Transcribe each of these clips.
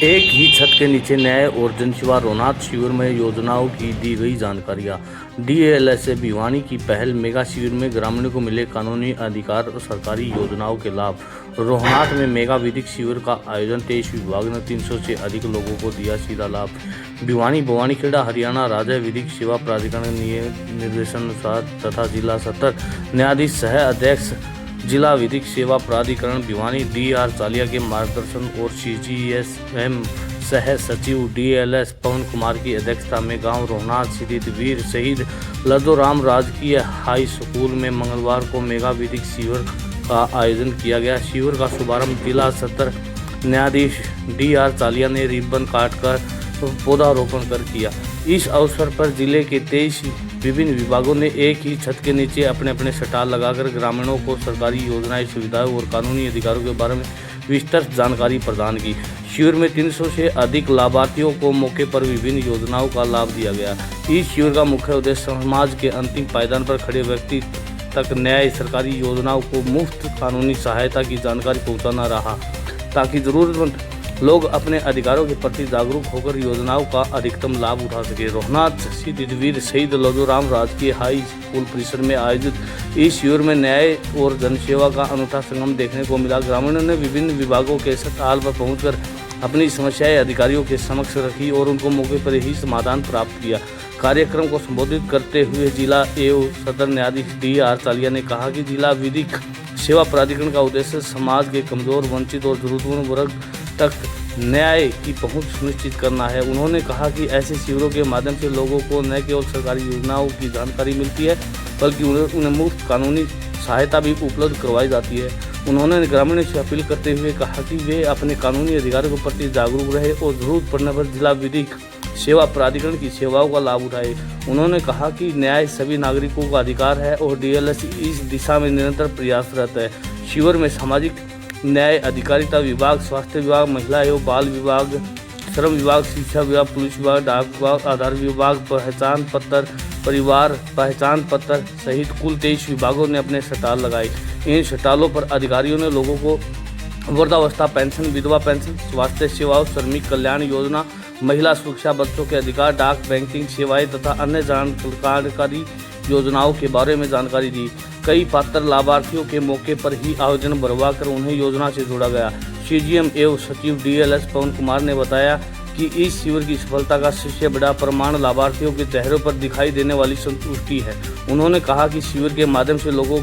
एक ही छत के नीचे न्याय और जनसेवा रोहनाथ शिविर में योजनाओं की दी गई जानकारियाँ। डीएलएसए भिवानी की पहल मेगा शिविर में ग्रामीणों को मिले कानूनी अधिकार और सरकारी योजनाओं के लाभ। रोहनाथ में मेगा विधिक शिविर का आयोजन 23 विभाग ने 300 से अधिक लोगों को दिया सीधा लाभ। भिवानी भवानीखेड़ा हरियाणा राज्य विधिक सेवा प्राधिकरण निर्देशानुसार तथा जिला सत्र न्यायाधीश सह अध्यक्ष जिला विधिक सेवा प्राधिकरण भिवानी DR चालिया के मार्गदर्शन और CGSM सह सचिव DLS पवन कुमार की अध्यक्षता में गांव रोहनाथ स्थित वीर शहीद लदोराम राजकीय हाई स्कूल में मंगलवार को मेगा विधिक शिविर का आयोजन किया गया। शिविर का शुभारंभ जिला सत्र न्यायाधीश DR चालिया ने रिबन काटकर पौधारोपण कर किया। इस अवसर पर जिले के 23 विभिन्न विभागों ने एक ही छत के नीचे अपने अपने स्टाल लगाकर ग्रामीणों को सरकारी योजनाएं, सुविधाओं और कानूनी अधिकारों के बारे में विस्तृत जानकारी प्रदान की। शिविर में 300 से अधिक लाभार्थियों को मौके पर विभिन्न योजनाओं का लाभ दिया गया। इस शिविर का मुख्य उद्देश्य समाज के अंतिम पायदान पर खड़े व्यक्ति तक न्याय, सरकारी योजनाओं को मुफ्त कानूनी सहायता की जानकारी पहुँचाना रहा, ताकि जरूरतमंद लोग अपने अधिकारों के प्रति जागरूक होकर योजनाओं का अधिकतम लाभ उठा सके। रोहनाथ स्थित वीर शहीद लदोराम राजकीय हाई स्कूल परिसर में आयोजित इस शिविर में न्याय और जनसेवा का अनूठा संगम देखने को मिला। ग्रामीणों ने विभिन्न विभागों के अस्पताल पर पहुंचकर अपनी समस्याएं अधिकारियों के समक्ष रखी और उनको मौके पर ही समाधान प्राप्त किया। कार्यक्रम को संबोधित करते हुए जिला एवं सदर न्यायाधीश DR चालिया ने कहा कि जिला विधिक सेवा प्राधिकरण का उद्देश्य समाज के कमजोर, वंचित और जरूरतमंद वर्ग तक न्याय की पहुंच सुनिश्चित करना है। उन्होंने कहा कि ऐसे शिविरों के माध्यम से लोगों को न केवल सरकारी योजनाओं की जानकारी मिलती है, बल्कि उन्हें मुफ्त कानूनी सहायता भी उपलब्ध करवाई जाती है। उन्होंने ग्रामीणों से अपील करते हुए कहा कि वे अपने कानूनी अधिकारों के प्रति जागरूक रहे और जरूरत पड़ने पर जिला विधिक सेवा प्राधिकरण की सेवाओं का लाभ उठाए। उन्होंने कहा कि न्याय सभी नागरिकों का अधिकार है और DLS इस दिशा में निरंतर प्रयासरत है। शिविर में सामाजिक न्याय अधिकारिता विभाग, स्वास्थ्य विभाग, महिला एवं बाल विभाग, श्रम विभाग, शिक्षा विभाग, पुलिस विभाग, डाक विभाग, आधार विभाग, पहचान पत्र, परिवार पहचान पत्र सहित कुल 23 विभागों ने अपने स्टाल लगाए। इन स्टालों पर अधिकारियों ने लोगों को वृद्धावस्था पेंशन, विधवा पेंशन, स्वास्थ्य सेवाओं, श्रमिक कल्याण योजना, महिला सुरक्षा, बच्चों के अधिकार, डाक बैंकिंग सेवाएं तथा अन्य जानकारी योजनाओं के बारे में जानकारी दी। कई पात्र लाभार्थियों के मौके पर ही आयोजन भरवाकर उन्हें योजना से जोड़ा गया। CGM एवं सचिव DLS पवन कुमार ने बताया कि इस शिविर की सफलता का सबसे बड़ा प्रमाण लाभार्थियों के चेहरों पर दिखाई देने वाली संतुष्टि है। उन्होंने कहा कि शिविर के माध्यम से लोगों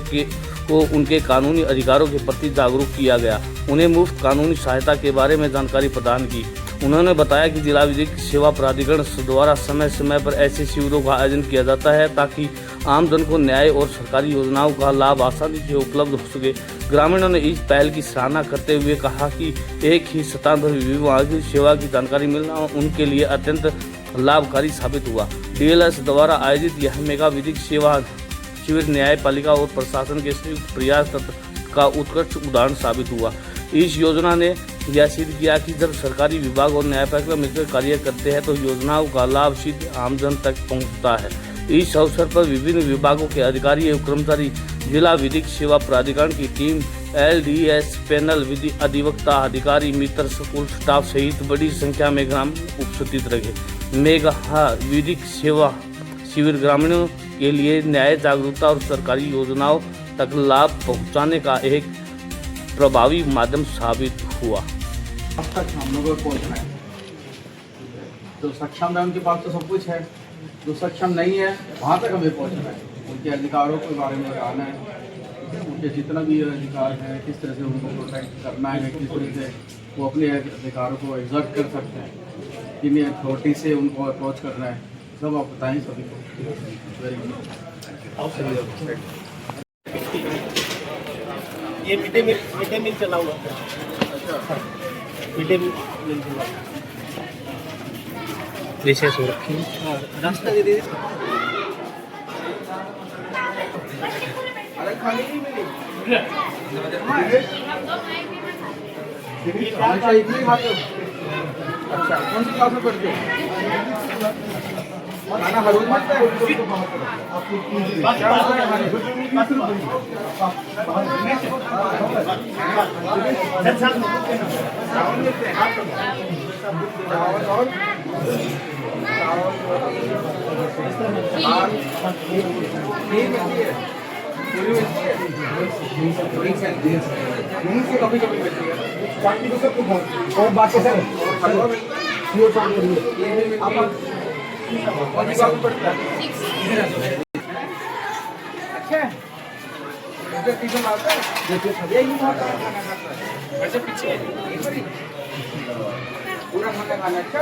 को उनके कानूनी अधिकारों के प्रति जागरूक किया गया, उन्हें मुफ्त कानूनी सहायता के बारे में जानकारी प्रदान की। उन्होंने बताया कि जिला विधिक सेवा प्राधिकरण द्वारा समय समय पर ऐसे शिविरों का आयोजन किया जाता है ताकि आमजन को न्याय और सरकारी योजनाओं का लाभ आसानी से उपलब्ध हो सके। ग्रामीणों ने इस पहल की सराहना करते हुए कहा कि एक ही स्थान पर विभागीय सेवा की जानकारी मिलना उनके लिए अत्यंत लाभकारी साबित हुआ। DLS द्वारा आयोजित यह मेगा विधिक सेवा शिविर न्यायपालिका और प्रशासन के संयुक्त प्रयास का उत्कृष्ट उदाहरण साबित हुआ। इस योजना ने यह सिद्ध किया कि जब सरकारी विभाग और न्यायपालिका मिलकर कार्य करते हैं तो योजनाओं का लाभ सीधे आमजन तक पहुंचता है। इस अवसर पर विभिन्न विभागों के अधिकारी एवं कर्मचारी, जिला विधिक सेवा प्राधिकरण की टीम, LDS पैनल, विधि अधिवक्ता, अधिकारी, मित्र, स्कूल स्टाफ सहित बड़ी संख्या में ग्रामीण उपस्थित रहे। मेगा विधिक सेवा शिविर ग्रामीणों के लिए न्याय, जागरूकता और सरकारी योजनाओं तक लाभ पहुंचाने का एक प्रभावी माध्यम साबित हुआ। अब तक हम लोगों को पहुँचना है। जो सक्षम है उनके पास तो सब कुछ है, जो सक्षम नहीं है वहाँ तक हमें पहुँचना है। उनके अधिकारों के बारे में जानना है, उनके जितना भी अधिकार है किस तरह से उनको प्रोटेक्ट करना है, किस तरह से वो अपने अधिकारों को एग्जर्ट कर सकते हैं, किन अथॉरिटी से उनको अप्रोच करना है, सब आप बताएं सभी को। Very good. ये मिड डे मील चला हुआ है। अच्छा, मिड डे मील चला विशेष हो रखी है। रास्ता दे दीजिए। अरे खाली नहीं मिली। हमेशा एक ही खाते हो? अच्छा, कौन सी क्लास में पढ़ते हो? खाना हर रोज मिलता है? क्या होता है हमारे? चावल मिलते हैं। चावल और घी मिलती है, पूरी मिलती है, घी से कभी कभी मिलती है, बाकी तो सब कुछ और बाकी सर हलवा मिलता है, ये भी मिलती है, और भी काफी पड़ता है। अच्छा इधर टीचर आता है, देखिए सब यही खाता है, वैसे पीछे पूरा खाना खाना। अच्छा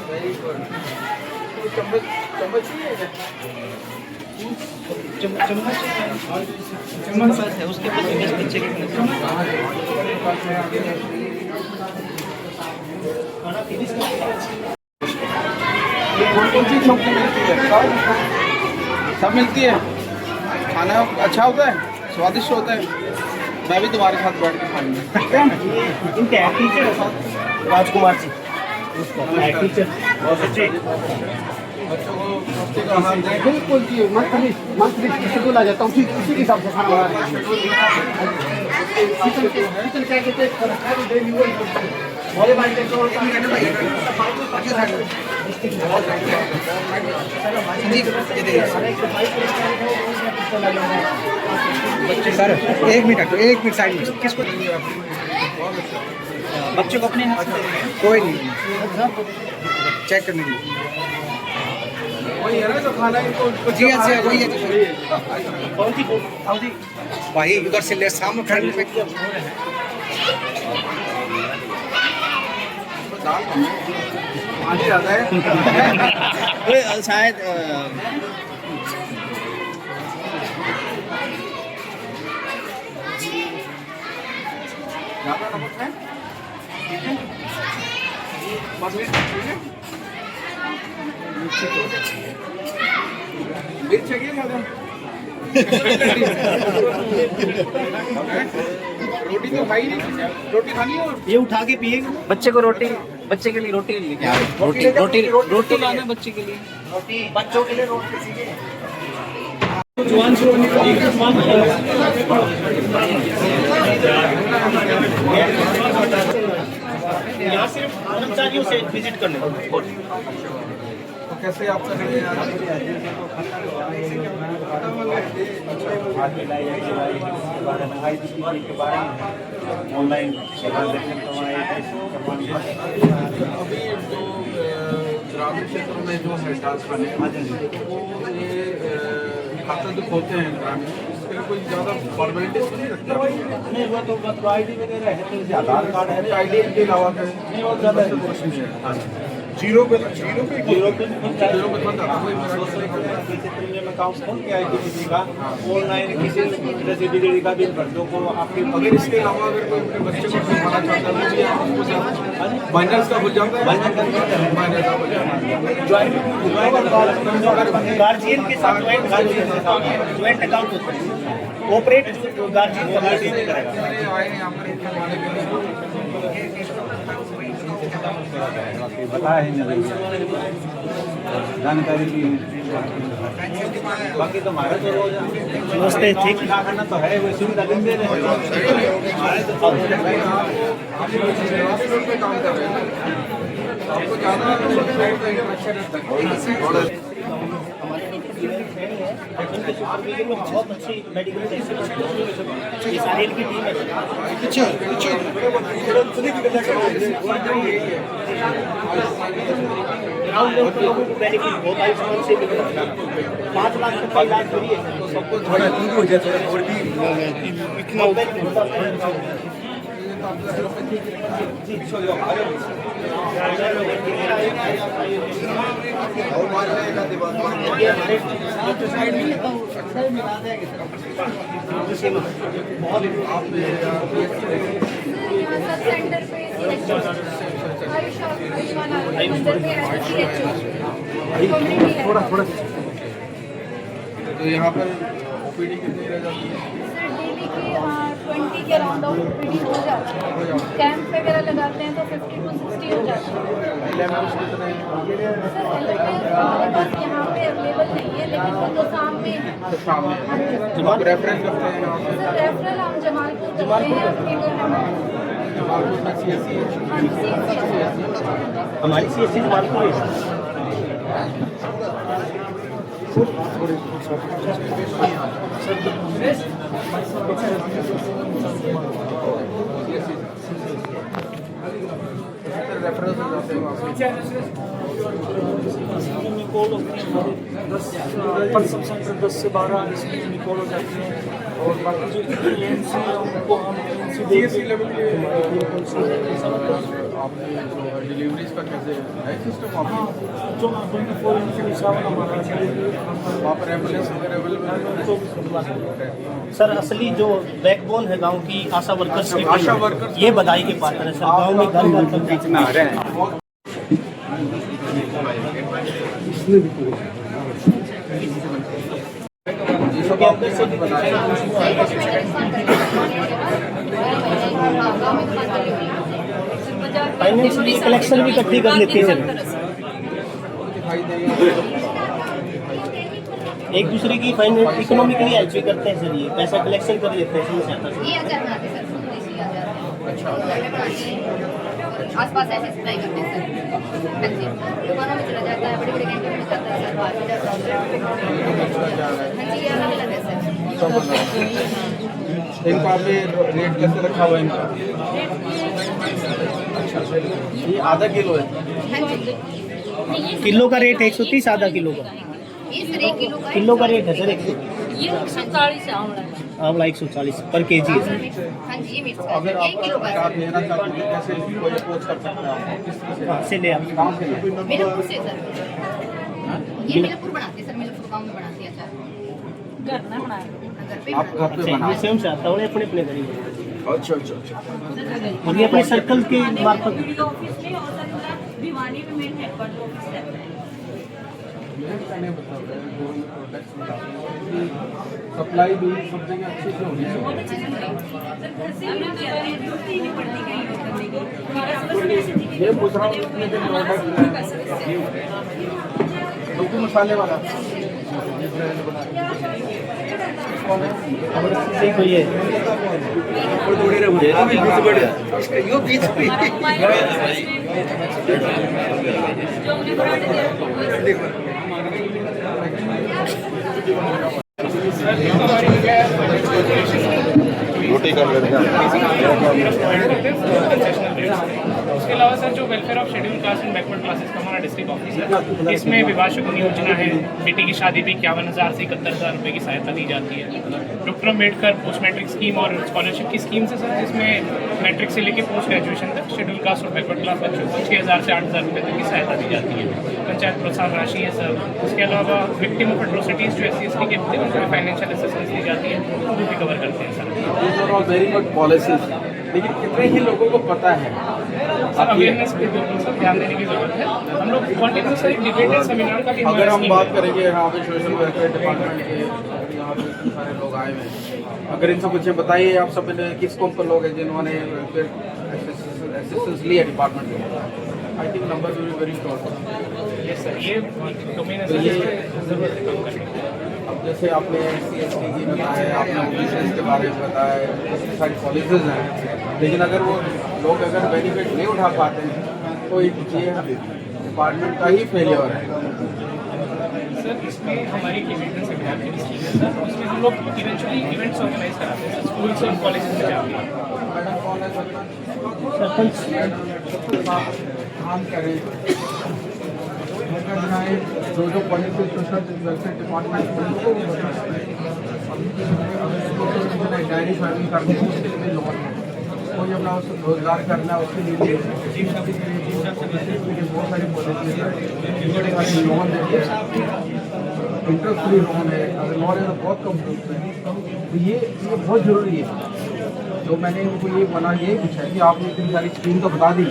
वेरी गुड। तो चम्मच चम्मच चाहिए क्या? चम्मच है उसके पास बच्चे के कौन सी सब्जी मिलती है? सब मिलती है। खाना अच्छा होता है, स्वादिष्ट होता है। मैं भी तुम्हारे साथ बैठ के खाऊंगा। इनके टीचर राजकुमार जी टीचर बहुत अच्छे बच्चों को हफ्ते का आहार दें। बिल्कुल जी मंथली शेड्यूल आ जाता हूँ उसी के हिसाब से खाना बना रहे हैं। किचन क्या कहते हैं डेली बोले भाई सर एक मिनट साइड में किसको बच्चों को अपने हाथ से कोई नहीं चेक कर लीजिए। वही है ना जो खाना इनको जी अच्छा वही है कौन सी भाई उधर से ले सामने खड़े में दाल पानी ज़्यादा है। शायद ज़्यादा नमक है? ठीक है। बस मिर्च ठीक है? मिर्च चाहिए ज़्यादा? रोटी तो खाई नहीं, रोटी खानी है और ये उठा के पिएगा बच्चे को रोटी बच्चे के लिए रोटी लेके आओ रोटी लाना बच्चे के लिए रोटी बच्चों के लिए रोटी जुआन से यहाँ सिर्फ कर्मचारियों से विजिट करने तो कैसे आप कर रहे ऑनलाइन अभी जो ग्रामीण क्षेत्रों में जो है कारखाने वो ये खाता दुख होते हैं ग्रामीण, इसके लिए कोई ज़्यादा फॉर्मेलिटीज नहीं रखते। नहीं वो तो आईडी वगैरह है तो आधार कार्ड है आईडी के अलावा नहीं और ज़्यादा कुछ नहीं है। जीरो पे बन जाता कोई में अकाउंट खोल के आईडी किसी का ऑनलाइन किसी जैसे बिजली का बिल भर दो को आपके अगर इसके अलावा अगर कोई अपने बच्चे को सिखाना चाहता है मुझे आपको फाइनेंस का हो जाता है, फाइनेंस का हो जाता है। गार्जियन के साथ ज्वाइंट अकाउंट होता है ऑपरेट गार्जियन करेगा आए हैं यहाँ पर हमारे बताया है जानकारी की बाकी तो हमारे तो रोज नमस्ते ठीक ना करना तो है वो सुविधा दिन दे रहे हैं हमारे तो पे काम कर रहे हैं, आपको ज़्यादा बहुत अच्छी मेडिकल सारी की टीम ग्राउंड लेवल पर लोगों को बेनिफिट बहुत आयुष्मान से मिल रहा है 5 लाख तक का इलाज फ्री है तो सबको थोड़ा दूर हो जाए और भी इतना बेनिफिट होता है सेंटर पे आयुष्मान मंदिर पे थोड़ा तो यहाँ पर ओपीडी कितनी रह जाती है? सर डेली की 20 के अराउंड ऑफ ओपीडी हो जाती है। कैंप वगैरह लगाते हैं तो 50 to 60 हो जाता है। लेवल्स कितने हैं? सर एलएमएस हमारे पास यहाँ पे अवेलेबल नहीं है लेकिन वो तो शाम में है। शाम में आप रेफरेंस करते हैं यहाँ पे? सर रेफरल हम जमालपुर करते हैं अपनी गवर्नमेंट जमालपुर में CSC है। हाँ जी CSC हमारी CSC से बात करें। पर्सन सेंटर 10 से 12 इसमें निकॉल हो जाती है और बाकी जो एएनसी है उनको हम एएनसी देसी लेवल के आपने डिलीवरीज का कैसे है सिस्टम हाँ जो 24/7 हमारा वहाँ पर एम्बुलेंस वगैरह अवेलेबल है? सर असली जो बैकबोन है गांव की आशा वर्कर्स की आशा वर्कर्स ये बधाई के पात्र है सर। गांव में घर घर तक पहुंचना है। फाइनेंशियली कलेक्शन भी इकट्ठी कर लेते हैं एक दूसरे की इकोनॉमिकली हेल्प भी करते हैं सर। ये पैसा कलेक्शन कर लेते हैं इसमें सहायता से। ये अचार बनाते सर, देसी अचार। आस-पास ऐसे सप्लाई करते हैं सर। हाँ जी, दुकानों में चला जाता है, बड़े-बड़े कैंटीन में जाता है सर, बाहर भी जाता है। हाँ जी, ये अलग-अलग है सर। इनका आपने रेट कैसे रखा हुआ है इनका? अच्छा, ये आधा किलो है। हाँ जी। किलो का रेट 130, आधा किलो का ये सर 1 किलो का है। किलो का रेट है सर। 100 ये 140 है आंवला। आंवला 140 पर केजी है सर। हाँ जी, ये मिर्च का अगर है, 1 किलो का आप है। लेना चाहते हैं कैसे कोई अप्रोच कर सकते हैं आप? किस तरह से? कहाँ से ले आप? कहाँ से लें? मिलपुर से सर। ये मिलपुर बनाते हैं सर, मिलपुर गाँव में बनाते हैं अचार। घर में बनाया। घर पे आप घर पे अच्छा ये बनाए? स्वयं से आता है अपने अपने गरीब अच्छा अच्छा अच्छा। और ये अपने सर्कल के मार्फत ऑफिस में और सर भिवानी में मेन हेडक्वार्टर ऑफिस रहता है। सप्लाई भी सब जगह अच्छी से होनी चाहिए। बहुत अच्छे से बनाई। सर घर से ही लेके आते हैं, दूर से ही नहीं पड़ती कहीं और करने की। ये पूछ रहा हूँ कितने दिन प्रोडक्ट है मसाले वाला देखो ये जो उन्हें बनाते हैं रोटी का लड़का उसके अलावा सर जो welfare of schedule caste and backward classes का हमारा डिस्ट्रिक्ट ऑफिस है, इसमें विवाह शगुन योजना है। बेटी की शादी पे 51,000 से 71,000 रुपये की सहायता दी जाती है। Doctor Ambedkar post matric scheme और स्कॉलरशिप की स्कीम से सर, जिसमें मैट्रिक से लेकर पोस्ट ग्रेजुएशन तक शेड्यूल कास्ट और बैकवर्ड क्लास बच्चों को 6,000 से 8,000 रुपये तक की सहायता दी जाती है। पंचायत प्रोत्साहन राशि है सर। उसके अलावा विक्टिम ऑफ एट्रोसिटीज जो SC/ST के होते हैं उनको फाइनेंशियल असिस्टेंस दी जाती है, वो भी कवर करते हैं सर। वेरी गुड पॉलिसीज, लेकिन कितने ही लोगों को पता है? सर अवेयरनेस पे बिल्कुल सर ध्यान देने की जरूरत है। हम लोग कंटिन्यूस एक डिबेट सेमिनार का भी अगर हम हमारा बात करेंगे यहाँ पे सोशल वेलफेयर डिपार्टमेंट के, यहाँ पे इतने सारे लोग आए हुए हैं, अगर इनसे कुछ बताइए आप सब ने किस कौन पर लोग हैं जिन्होंने असिस्टेंस लिया डिपार्टमेंट में? I think number will be very short. Yes sir, ये डोमेन है सर, ये जरूरत है कम करने की। अब जैसे आपने SC/ST की बताया, आपने OBCs के बारे में बताया, इतनी सारी पॉलिसीज हैं, लेकिन अगर वो लोग अगर बेनिफिट नहीं उठा पाते हैं तो ये डिपार्टमेंट का ही फेलियर है। सर इसमें हमारी इवेंट सेमिनार की स्कीम है सर, उसमें हम लोग इवेंचुअली इवेंट्स ऑर्गेनाइज कराते हैं सर, स्कूल से और कॉलेज में जाके। मैडम कौन है सरपंच काम करें जो जो policy social welfare department dairy farming करते हैं उसके लिए लोन है, कोई अपना रोजगार करना है उसके लिए जीव शक्ति के लिए बहुत सारी पॉलिसी है, लोन देते हैं, इंटरेस्ट फ्री लोन है, अगर लोन है तो बहुत कम है। तो ये बहुत ज़रूरी है। तो मैंने इनको ये पूछा है कि आपने इतनी सारी स्कीम तो बता दी,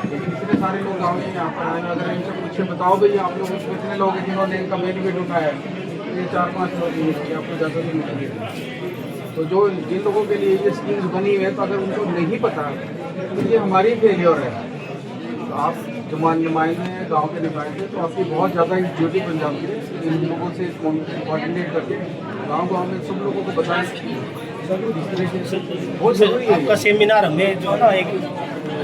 लेकिन इतने सारे लोग गाँव में यहाँ पर आए, अगर इनसे पूछे बताओ भाई आप लोग कितने लोग हैं जिन्होंने इनका बेनिफिट उठाया है? ये 4-5 लोग ही मिलेंगे, आपको ज़्यादा नहीं मिलेंगे। तो जो जिन लोगों के लिए ये स्कीम्स बनी हुई है, तो अगर उनको नहीं पता तो ये हमारी फेलियर है। तो आप जो नुमाइंदे हैं, गाँव के नुमाइंदे, तो आपकी बहुत ज़्यादा ड्यूटी बन जाती है इन लोगों से कोऑर्डिनेट करके गाँव में सब लोगों को बताएं। बहुत जरूरी है। आपका सेमिनार हमें जो है ना एक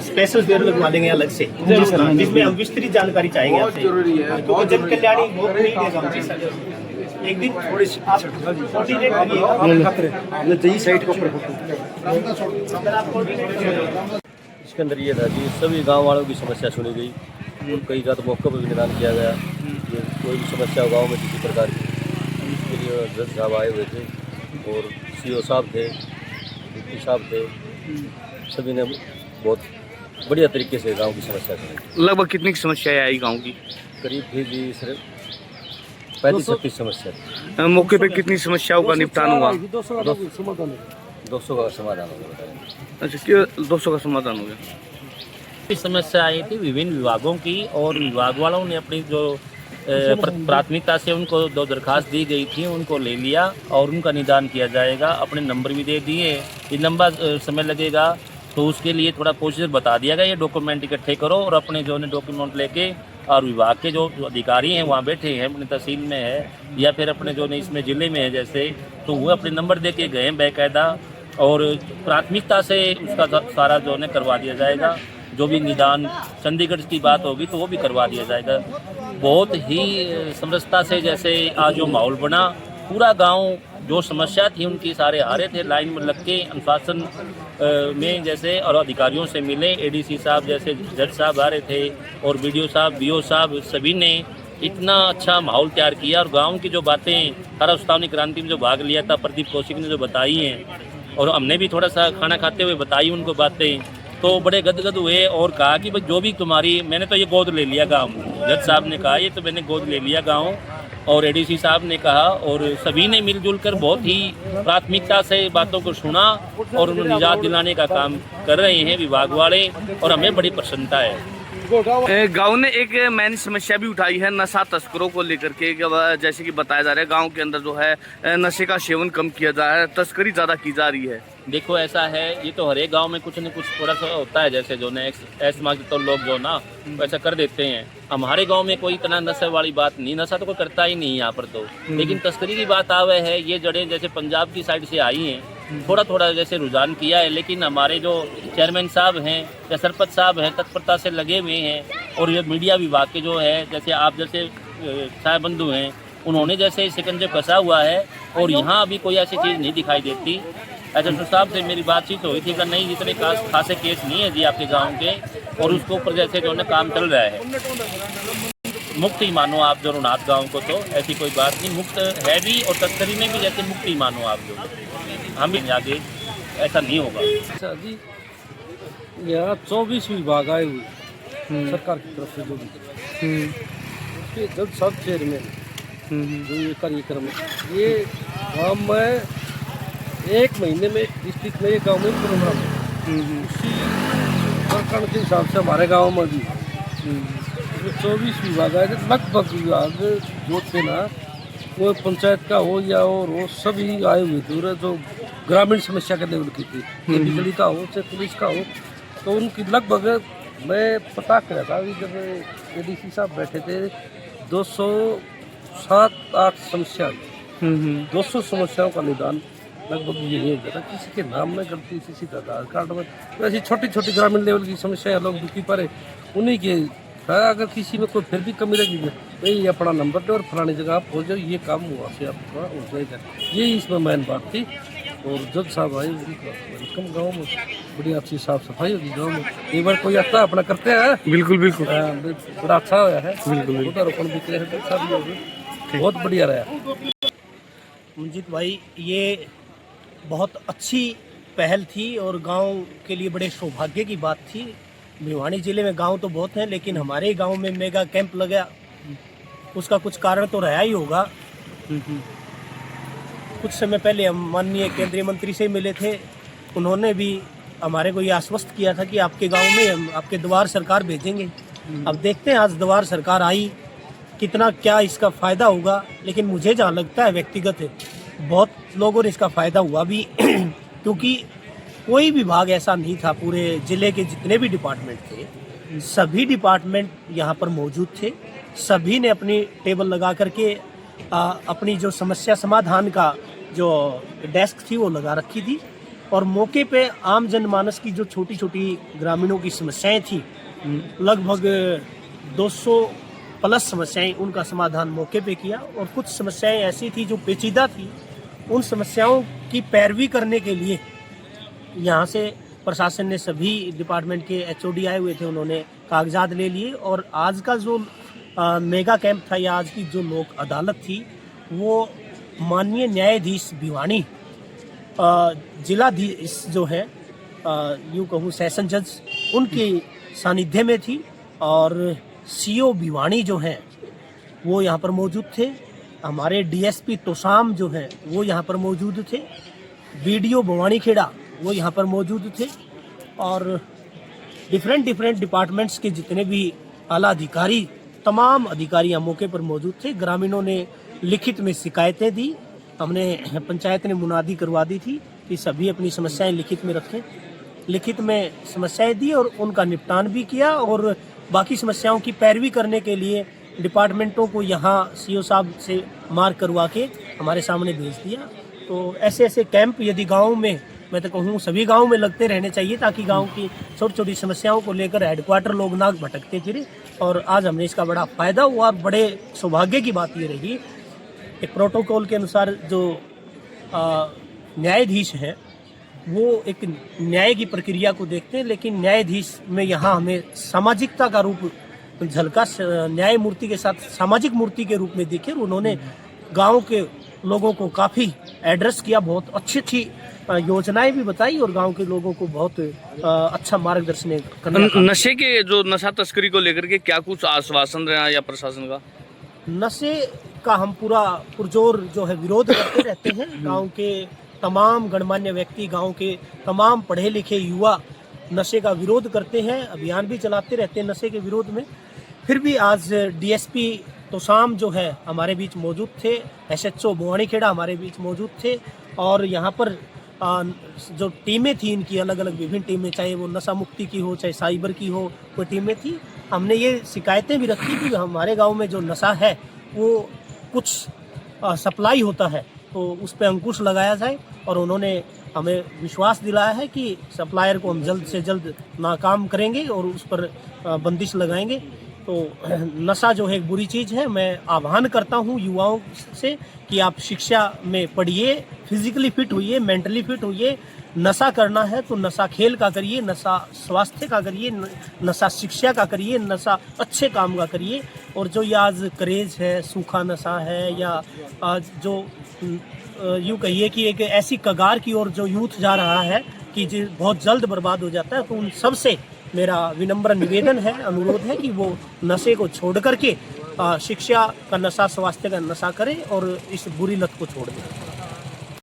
स्पेशल फेयर लगवा देंगे अलग से, जिसमें हम विस्तृत जानकारी चाहेंगे बहुत आपसे। जरूरी है, क्योंकि बहुत जन जरूरी है। कल्याणी बहुत नीड है गाँव में। एक दिन थोड़ी आप कोऑर्डिनेट करिएगा। इसके अंदर ये था कि सभी गांव वालों की समस्या सुनी गई और कई का तो मौके पर भी निदान किया गया। ये कोई भी समस्या हो गांव में किसी प्रकार की, इसके लिए जज साहब आए हुए थे और सीओ साहब थे, डिप्टी साहब थे, सभी ने बहुत बढ़िया तरीके से गांव की समस्या सुनी। लगभग कितनी समस्याएं आई गांव की? करीब थी जी सिर्फ 35-36 समस्या थी। मौके पे कितनी समस्याओं का निपटान हुआ? 200 का समाधान हो गया। अच्छा, क्या 200 का समाधान हो गया? समस्या आई थी विभिन्न विभागों की, और विभाग वालों ने अपनी जो प्राथमिकता से उनको जो दरखास्त दी गई थी उनको ले लिया और उनका निदान किया जाएगा। अपने नंबर भी दे दिए। ये लंबा समय लगेगा तो उसके लिए थोड़ा प्रोसीजर बता दिया गया, ये डॉक्यूमेंट इकट्ठे करो और अपने जो है डॉक्यूमेंट लेके, और विभाग के जो अधिकारी हैं वहाँ बैठे हैं, अपनी तहसील में है या फिर अपने जो इसमें ज़िले में है जैसे, तो वो अपने नंबर दे के गए बाकायदा, और प्राथमिकता से उसका सारा जो है करवा दिया जाएगा। जो भी निदान चंडीगढ़ की बात होगी तो वो भी करवा दिया जाएगा। बहुत ही समरसता से जैसे आज जो माहौल बना, पूरा गांव जो समस्या थी उनकी सारे आ रहे थे लाइन में लग के अनुशासन में जैसे, और अधिकारियों से मिले। एडीसी साहब जैसे जज साहब आ रहे थे और बीडीओ साहब, बीओ साहब, सभी ने इतना अच्छा माहौल तैयार किया। और गांव की जो बातें हराउस्तानी क्रांति में जो भाग लिया था प्रदीप कौशिक ने जो बताई हैं, और हमने भी थोड़ा सा खाना खाते हुए बताई उनको बातें, तो बड़े गदगद हुए और कहा कि भाई जो भी तुम्हारी, मैंने तो ये गोद ले लिया गाँव। जज साहब ने कहा ये तो मैंने गोद ले लिया गाँव, और एडीसी साहब ने कहा, और सभी ने मिलजुल कर बहुत ही प्राथमिकता से बातों को सुना और उन्हें निजात दिलाने का काम कर रहे हैं विभाग वाले, और हमें बड़ी प्रसन्नता है। गांव ने एक मैंने समस्या भी उठाई है नशा तस्करों को लेकर के, जैसे कि बताया जा रहा है गांव के अंदर जो है नशे का सेवन कम किया जा रहा है, तस्करी ज़्यादा की जा रही है। देखो ऐसा है, ये तो हर एक गाँव में कुछ न कुछ थोड़ा सा होता है, जैसे जो है ऐसा तो लोग जो ना वैसा कर देते हैं। हमारे गांव में कोई इतना नशे वाली बात नहीं, नशा तो कोई करता ही नहीं यहाँ पर तो, लेकिन तस्करी की बात आवे है, ये जड़ें जैसे पंजाब की साइड से आई हैं, थोड़ा थोड़ा जैसे रुझान किया है। लेकिन हमारे जो चेयरमैन साहब हैं या सरपंच साहब हैं तत्परता से लगे हुए हैं, और ये मीडिया विभाग के जो है जैसे आप जैसे साहब बंधु हैं, उन्होंने जैसे शिकंजे फंसा हुआ है, और यहाँ अभी कोई ऐसी चीज़ नहीं दिखाई देती। एसएसपी साहब से मेरी बातचीत हुई थी कि नहीं जितने खासे केस नहीं है जी आपके गांव के, और उसके ऊपर जैसे जो है काम चल रहा है। मुक्त ही मानो आप जो रुनाथ गांव को, तो ऐसी कोई बात नहीं, मुक्त है भी, और तस्करी में भी जैसे मुक्त ही मानो आप जो, हम भी आगे ऐसा नहीं होगा। अच्छा जी, यहाँ 24 विभाग आए हुए सरकार की तरफ से, जो भी उसके जज साहब चेयरमैन जो ये कार्यक्रम है, ये गाँव में 1 महीने में डिस्ट्रिक्ट में, ये गाँव में प्रोग्राम है, उसी प्रकरण के हिसाब से हमारे गाँव में भी 24 विभाग आए थे। लगभग विभाग जो थे ना, वो पंचायत का हो या और वो सभी आए हुए थे, जो ग्रामीण समस्या के लेवल की थी, बिजली का हो चाहे पुलिस का हो, तो उनकी लगभग मैं पता कर था अभी जब एडीसी साहब बैठे थे, 207-8 समस्या, 200 समस्याओं का निदान लगभग यही हो गया था। किसी के नाम में गलती, किसी का आधार कार्ड में, तो ऐसी छोटी छोटी ग्रामीण लेवल की समस्याएं लोग दुखी पड़े, उन्हीं के अगर किसी में कोई फिर भी कमी लगी तो ये अपना नंबर दो और फलानी जगह आप हो जाओ, ये काम वहाँ से आपका हो जाएगा। यही इसमें मेन बात थी। और जज साहब आए, वेलकम गाँव में, बड़ी अच्छी साफ सफाई होगी गाँव में। एक बार कोई आता है अपना करते हैं, बिल्कुल बिल्कुल, बड़ा अच्छा हुआ है, बिल्कुल पौधारोपण भी किया है, बहुत बढ़िया रहा। मंजीत भाई, ये बहुत अच्छी पहल थी और गांव के लिए बड़े सौभाग्य की बात थी। भिवानी जिले में गांव तो बहुत हैं, लेकिन हमारे गांव में मेगा कैंप लगा, उसका कुछ कारण तो रहा ही होगा। कुछ समय पहले हम माननीय केंद्रीय मंत्री से मिले थे, उन्होंने भी हमारे को ये आश्वस्त किया था कि आपके गांव में हम आपके द्वार सरकार भेजेंगे। अब देखते हैं आज द्वार सरकार आई, कितना क्या इसका फ़ायदा होगा। लेकिन मुझे जहाँ लगता है व्यक्तिगत है, बहुत लोगों ने इसका फ़ायदा हुआ भी क्योंकि कोई विभाग ऐसा नहीं था, पूरे ज़िले के जितने भी डिपार्टमेंट थे, सभी डिपार्टमेंट यहाँ पर मौजूद थे। सभी ने अपनी टेबल लगा करके अपनी जो समस्या समाधान का जो डेस्क थी वो लगा रखी थी, और मौके पे आम जनमानस की जो छोटी छोटी ग्रामीणों की समस्याएं थी, लगभग 200 प्लस समस्याएं, उनका समाधान मौके पे किया। और कुछ समस्याएं ऐसी थी जो पेचीदा थी, उन समस्याओं की पैरवी करने के लिए यहाँ से प्रशासन ने सभी डिपार्टमेंट के HOD आए हुए थे, उन्होंने कागजात ले लिए। और आज का जो मेगा कैंप था या आज की जो लोक अदालत थी, वो माननीय न्यायाधीश भिवानी जिलाधीश जो है, यूँ कहूँ सेशन जज, उनके सानिध्य में थी। और CO भिवानी जो हैं वो यहाँ पर मौजूद थे। हमारे DSP तोसाम जो हैं वो यहाँ पर मौजूद थे। BDO भवानी खेड़ा वो यहाँ पर मौजूद थे। और डिफरेंट डिपार्टमेंट्स के जितने भी आला अधिकारी, तमाम अधिकारी यहाँ मौके पर मौजूद थे। ग्रामीणों ने लिखित में शिकायतें दी, हमने पंचायत ने मुनादी करवा दी थी कि सभी अपनी समस्याएं लिखित में रखें। लिखित में समस्याएं दी और उनका निपटान भी किया। और बाकी समस्याओं की पैरवी करने के लिए डिपार्टमेंटों को यहाँ CO साहब से मार्क करवा के हमारे सामने भेज दिया। तो ऐसे कैंप यदि गाँव में, मैं तो कहूँ सभी गाँव में लगते रहने चाहिए, ताकि गाँव की छोटी छोटी समस्याओं को लेकर हेडक्वार्टर लोग ना भटकते फिरे। और आज हमने इसका बड़ा फ़ायदा हुआ। और बड़े सौभाग्य की बात ये रही, एक प्रोटोकॉल के अनुसार जो न्यायाधीश हैं वो एक न्याय की प्रक्रिया को देखते हैं, लेकिन न्यायाधीश में यहाँ हमें सामाजिकता का रूप झलका, न्याय मूर्ति के साथ सामाजिक मूर्ति के रूप में दिखे। उन्होंने गांव के लोगों को काफ़ी एड्रेस किया, बहुत अच्छी योजनाएं भी बताई और गांव के लोगों को बहुत अच्छा मार्गदर्शन करना। नशे के जो नशा तस्करी को लेकर के क्या कुछ आश्वासन रहा या प्रशासन का? नशे का हम पूरा पुरजोर जो है विरोध करते रहते हैं। गांव के तमाम गणमान्य व्यक्ति, गांव के तमाम पढ़े लिखे युवा नशे का विरोध करते हैं, अभियान भी चलाते रहते हैं नशे के विरोध में। फिर भी आज DSP तोसाम जो है हमारे बीच मौजूद थे, SHO भवानी खेड़ा हमारे बीच मौजूद थे। और यहाँ पर जो टीमें थी इनकी अलग अलग विभिन्न टीमें, चाहे वो नशा मुक्ति की हो, चाहे साइबर की हो, वो टीमें थी। हमने ये शिकायतें भी रखी कि हमारे गांव में जो नशा है वो कुछ सप्लाई होता है, तो उस पर अंकुश लगाया जाए। और उन्होंने हमें विश्वास दिलाया है कि सप्लायर को हम जल्द से जल्द नाकाम करेंगे और उस पर बंदिश लगाएंगे। तो नशा जो है एक बुरी चीज़ है। मैं आह्वान करता हूँ युवाओं से कि आप शिक्षा में पढ़िए, फिजिकली फिट होइए, मेंटली फिट होइए। नशा करना है तो नशा खेल का करिए, नशा स्वास्थ्य का करिए, नशा शिक्षा का करिए, नशा अच्छे काम का करिए। और जो ये आज क्रेज है, सूखा नशा है, या जो यूँ कहिए कि एक ऐसी कगार की ओर जो यूथ जा रहा है कि जो बहुत जल्द बर्बाद हो जाता है, तो उन सब से मेरा विनम्र निवेदन है, अनुरोध है कि वो नशे को छोड़ करके शिक्षा का नशा, स्वास्थ्य का नशा करें और इस बुरी लत को छोड़ दें।